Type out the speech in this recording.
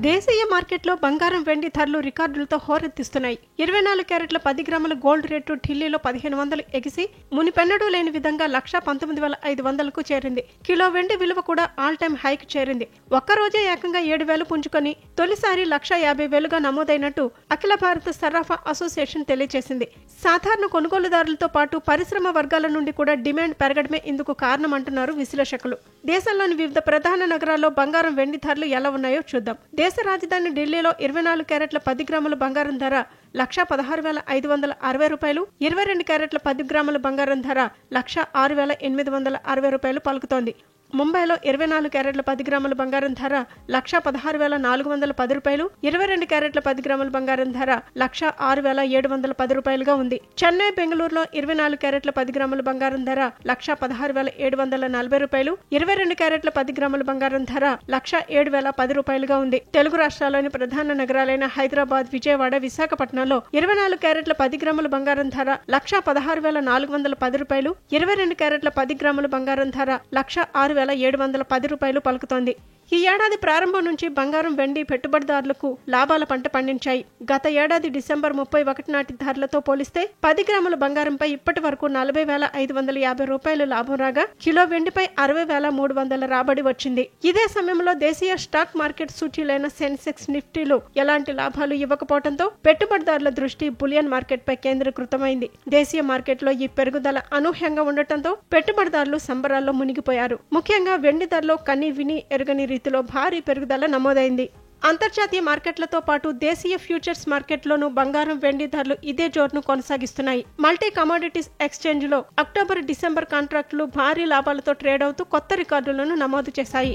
దేశీయ మార్కెట్లో బంగారం వెండి ధరలు రికార్డులతో హోరెత్తిస్తున్నాయి. 24 క్యారెట్ల 10 గ్రాముల గోల్డ్ రేటు ఢిల్లీలో 1500 ఎగిసి మునిపెన్నడూ లేని విధంగా 1,19,500కు చేరింది. కిలో వెండి విలువ కూడా ఆల్ టైమ్ హైక్ చేరింది. ఒక్కరోజే ఏకంగా 7,000 పుంజుకొని తొలిసారి 1,50,000గా నమోదైనట్టు అఖిల భారత సర్రాఫా అసోసియేషన్ తెలియజేసింది. సాధారణ కొనుగోలుదారులతో పాటు పరిశ్రమ వర్గాల నుండి కూడా డిమాండ్ పెరగడమే ఇందుకు కారణమంటున్నారు విశ్లేషకులు. దేశంలోని వివిధ ప్రధాన నగరాల్లో బంగారం వెండి ధరలు ఎలా ఉన్నాయో చూద్దాం. దేశ రాజధాని ఢిల్లీలో 24 క్యారెట్ల 10 గ్రాముల బంగారం ధర 1,16,560 రూపాయలు, 22 క్యారెట్ల 10 గ్రాముల బంగారం ధర 1,06,860 రూపాయలు పలుకుతోంది. ముంబైలో 24 క్యారెట్ల 10 గ్రాముల బంగారం ధర 1,16,410 రూపాయలు, 22 క్యారెట్ల 10 గ్రాముల బంగారం ధర 1,06,710 రూపాయలుగా ఉంది. చెన్నై, బెంగళూరులో 24 క్యారెట్ల 10 గ్రాముల బంగారం ధర 1,16,740 రూపాయలు, 22 క్యారెట్ల 10 గ్రాముల బంగారం ధర 1,07,010 రూపాయలుగా ఉంది. తెలుగు రాష్ట్రాల్లోని ప్రధాన నగరాలైన హైదరాబాద్, విజయవాడ, విశాఖపట్నంలో 24 క్యారెట్ల 10 గ్రాముల బంగారం ధర 1,16,410 రూపాయలు, 22 క్యారెట్ల 10 గ్రాముల బంగారం ధర 1,06,710 రూపాయలు పలుకుతోంది. ఈ ఏడాది ప్రారంభం నుంచి బంగారం, వెండి పెట్టుబడిదారులకు లాభాల పంట పండించాయి. గత ఏడాది డిసెంబర్ 31 నాటి ధరలతో పోలిస్తే 10 గ్రాముల బంగారంపై ఇప్పటి వరకు 40,550 రూపాయలు లాభం రాగా కిలో వెండిపై 60,300 రాబడి వచ్చింది. ఇదే సమయంలో దేశీయ స్టాక్ మార్కెట్ సూచీలైన సెన్సెక్స్, నిఫ్టీలు ఎలాంటి లాభాలు ఇవ్వకపోవడంతో పెట్టుబడిదారుల దృష్టి బులియన్ మార్కెట్ పై కేంద్రీకృతమైంది. దేశీయ మార్కెట్లో ఈ పెరుగుదల అనూహ్యంగా ఉండటంతో పెట్టుబడిదారులు సంబరాల్లో మునిగిపోయారు. ముఖ్యంగా వెండి ధరలో కని విని ఎరుగని రీతిలో భారీ పెరుగుదల నమోదైంది. అంతర్జాతీయ మార్కెట్లతో పాటు దేశీయ ఫ్యూచర్స్ మార్కెట్లోనూ బంగారం, వెండి ధరలు ఇదే జోరును కొనసాగిస్తున్నాయి. మల్టీ కమోడిటీస్ ఎక్స్చేంజ్ లో అక్టోబర్, డిసెంబర్ కాంట్రాక్టులు భారీ లాభాలతో ట్రేడ్ అవుతూ కొత్త రికార్డులను నమోదు చేశాయి.